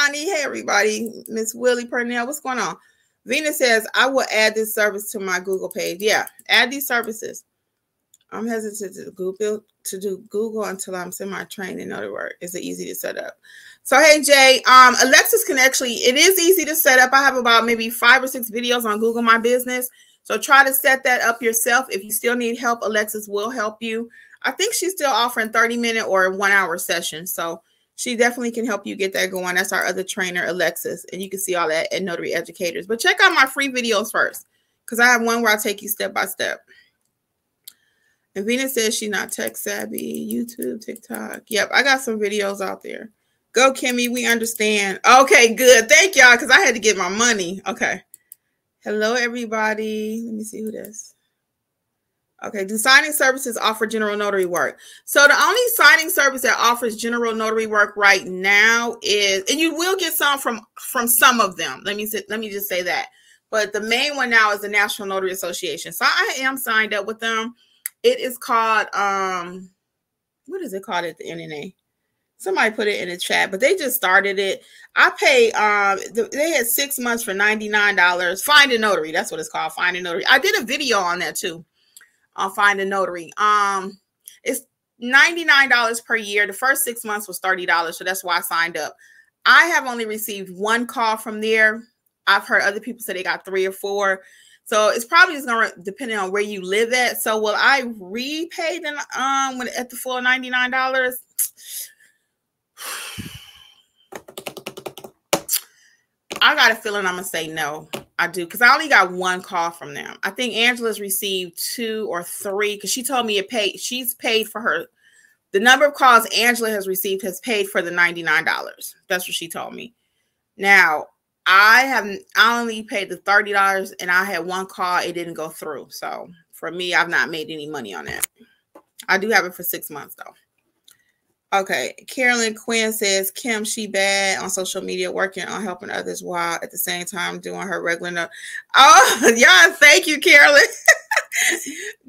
Ani, hey everybody. Miss Willie Purnell, what's going on? Venus says, I will add this service to my Google page. Yeah, add these services. I'm hesitant to do Google until I'm semi-trained in Notary work. Is it easy to set up? So hey Jay, Alexis can actually, it is easy to set up. I have about maybe 5 or 6 videos on Google My Business. So try to set that up yourself. If you still need help, Alexis will help you. I think she's still offering 30-minute or 1-hour sessions. So she definitely can help you get that going. That's our other trainer, Alexis. And you can see all that at Notary Educators. But check out my free videos first, because I have one where I take you step by step. And Venus says she's not tech savvy. YouTube, TikTok. Yep, I got some videos out there. Go, Kimmy. We understand. Okay, good. Thank y'all, because I had to get my money. Okay. Hello, everybody. Let me see who this. Okay, do signing services offer general notary work? So the only signing service that offers general notary work right now is, and you will get some from some of them. Let me just say that. But the main one now is the National Notary Association. So I am signed up with them. It is called, what is it called at the NNA? Somebody put it in the chat, but they just started it. I pay, they had 6 months for $99. Find a Notary. That's what it's called. Find a Notary. I did a video on that too. I'll find a notary. It's $99 per year. The first 6 months was $30. So that's why I signed up. I have only received 1 call from there. I've heard other people say they got 3 or 4. So it's probably just going to depend on where you live at. So will I repay them at the full $99? I got a feeling I'm going to say no. I do, because I only got 1 call from them. I think Angela's received 2 or 3, because she told me she's paid for her. The number of calls Angela has received has paid for the $99. That's what she told me. Now, I only paid the $30, and I had 1 call. It didn't go through. So for me, I've not made any money on that. I do have it for 6 months, though. Okay, Carolyn Quinn says, Kim, she bad on social media, working on helping others while at the same time doing her regular note. Oh, yeah, thank you, Carolyn.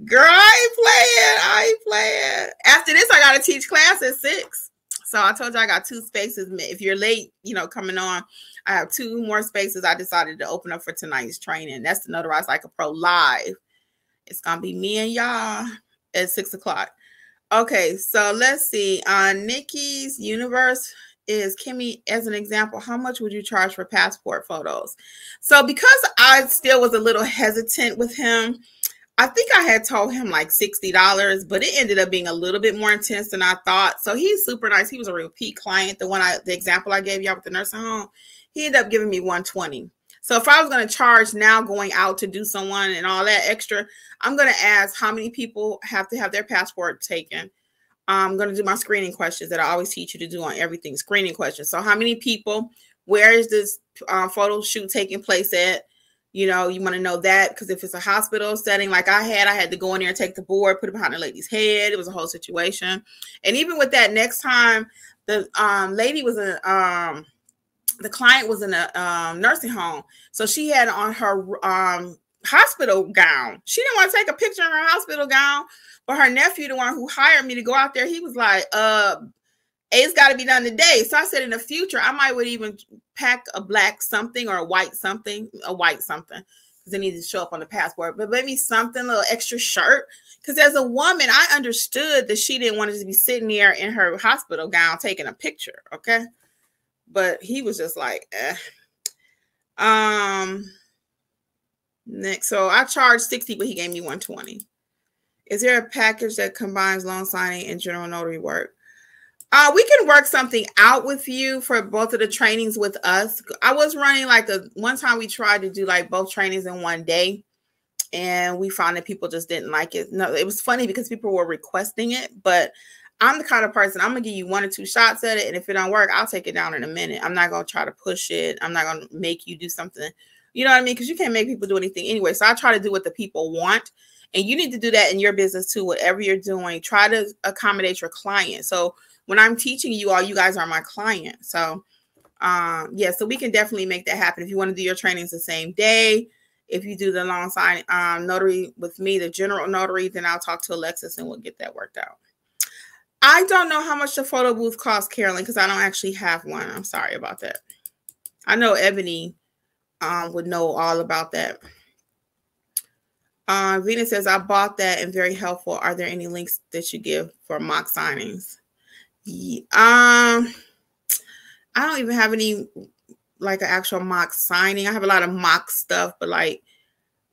Girl, I ain't playing. After this, I got to teach class at 6. So I told you I got 2 spaces. If you're late, coming on, I have 2 more spaces I decided to open up for tonight's training. That's the Notarize Like a Pro Live. It's going to be me and y'all at 6 o'clock. Okay, so let's see. Nikki's Universe is, Kimmy, as an example, how much would you charge for passport photos? So because I still was a little hesitant with him, I think I had told him like $60, but it ended up being a little bit more intense than I thought. So he's super nice. He was a repeat client. The example I gave y'all with the nursing home, he ended up giving me $120. So if I was going to charge now going out to do someone and all that extra, I'm going to ask how many people have to have their passport taken. I'm going to do my screening questions that I always teach you to do on everything, screening questions. So how many people, where is this photo shoot taking place at? You want to know that, because if it's a hospital setting like I had to go in there and take the board, put it behind the lady's head. It was a whole situation. And even with that, next time the lady was the client was in a nursing home. So she had on her hospital gown. She didn't want to take a picture in her hospital gown, but her nephew, the one who hired me to go out there, he was like, it's got to be done today. So I said in the future, I would even pack a black something or a white something, because they need to show up on the passport. But maybe something, a little extra shirt. Because as a woman, I understood that she didn't want to be sitting there in her hospital gown taking a picture. Okay. But he was just like, Next. So I charged $60, but he gave me $120. Is there a package that combines loan signing and general notary work? We can work something out with you for both of the trainings with us. I was running one time we tried to do like both trainings in one day, and we found that people just didn't like it. No, it was funny because people were requesting it, but I'm the kind of person, I'm going to give you 1 or 2 shots at it. And if it don't work, I'll take it down in a minute. I'm not going to try to push it. I'm not going to make you do something. You know what I mean? Because you can't make people do anything anyway. So I try to do what the people want. And you need to do that in your business too. Whatever you're doing, try to accommodate your client. So when I'm teaching you all, you guys are my client. So yeah, so we can definitely make that happen. If you want to do your trainings the same day, If you do the long sign notary with me, the general notary, then I'll talk to Alexis and we'll get that worked out. I don't know how much the photo booth costs, Carolyn, because I don't actually have one. I'm sorry about that. I know Ebony would know all about that. Venus says, I bought that and very helpful. Are there any links that you give for mock signings? Yeah, I don't even have any like an actual mock signing. I have a lot of mock stuff, but like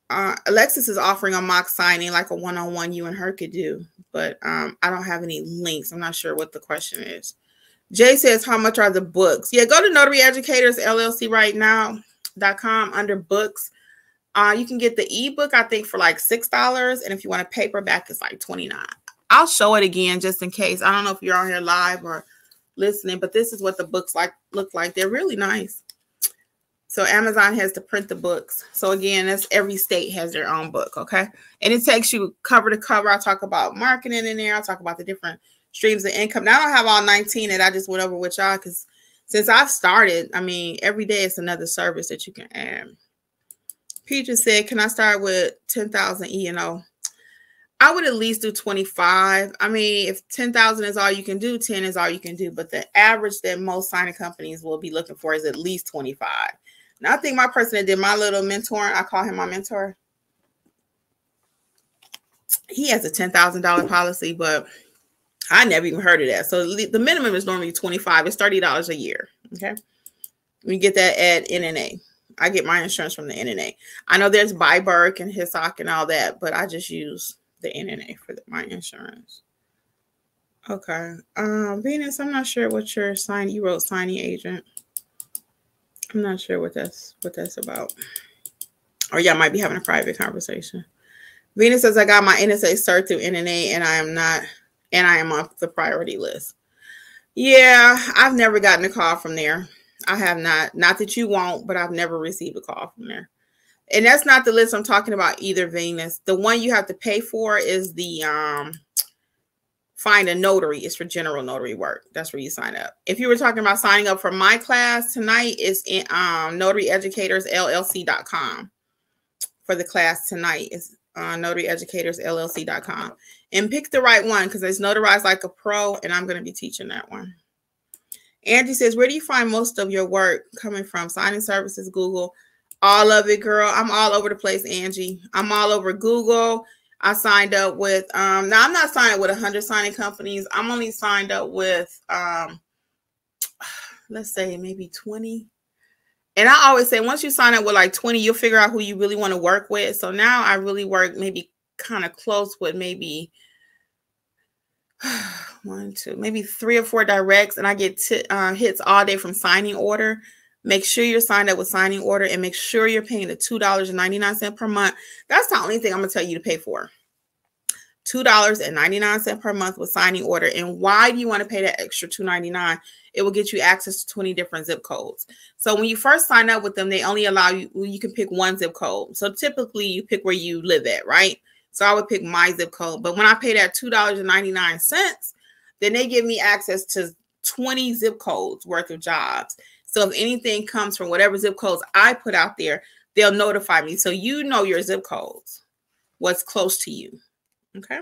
Alexis is offering a mock signing, like a one-on-one you and her could do. But I don't have any links. I'm not sure what the question is. Jay says, how much are the books? Yeah, go to Notary Educators LLC right now.com under books. You can get the ebook, I think, for like $6. And if you want a paperback, it's like $29. I'll show it again just in case. I don't know if you're on here live or listening, but this is what the books look like. They're really nice. So Amazon has to print the books. So again, that's every state has their own book, okay? And it takes you cover to cover. I'll talk about marketing in there. I'll talk about the different streams of income. Now, I don't have all 19 that I just went over with y'all because since I've started, I mean, every day it's another service that you can add. Peter said, can I start with 10,000 E&O? I would at least do 25. I mean, if 10,000 is all you can do, 10 is all you can do. But the average that most signing companies will be looking for is at least 25. Now, I think my person that did my little mentoring, I call him my mentor. He has a $10,000 policy, but I never even heard of that. So the minimum is normally 25. It's $30 a year. Okay. We get that at NNA. I get my insurance from the NNA. I know there's Byberg and Hissock and all that, but I just use the NNA for my insurance. Okay. Venus, I'm not sure what your sign. You wrote signing agent. I'm not sure what that's about. Or y'all might be having a private conversation. Venus says, I got my NSA cert through NNA and I am off the priority list. Yeah, I've never gotten a call from there. I have not. Not that you won't, but I've never received a call from there. And that's not the list I'm talking about either, Venus. The one you have to pay for is the Find a Notary. It's for general notary work. That's where you sign up. If you were talking about signing up for my class tonight, it's in notaryeducatorsllc.com. For the class tonight, it's notaryeducatorsllc.com. And pick the right one because it's Notarize Like a Pro, and I'm going to be teaching that one. Angie says, where do you find most of your work coming from? Signing services, Google, all of it, girl. I'm all over the place, Angie. I'm all over Google. I signed up with, now I'm not signed up with 100 signing companies. I'm only signed up with, let's say maybe 20. And I always say, once you sign up with like 20, you'll figure out who you really want to work with. So now I really work maybe kind of close with maybe maybe 3 or 4 directs, and I get hits all day from signing order. Make sure you're signed up with signing order and make sure you're paying the $2.99 per month. That's the only thing I'm going to tell you to pay for. $2.99 per month with signing order. And why do you want to pay that extra $2.99? It will get you access to 20 different zip codes. So when you first sign up with them, they only allow you can pick one zip code. So typically you pick where you live at, right? So I would pick my zip code. But when I pay that $2.99, then they give me access to 20 zip codes worth of jobs. So if anything comes from whatever zip codes I put out there, they'll notify me. So you know your zip codes, what's close to you. Okay.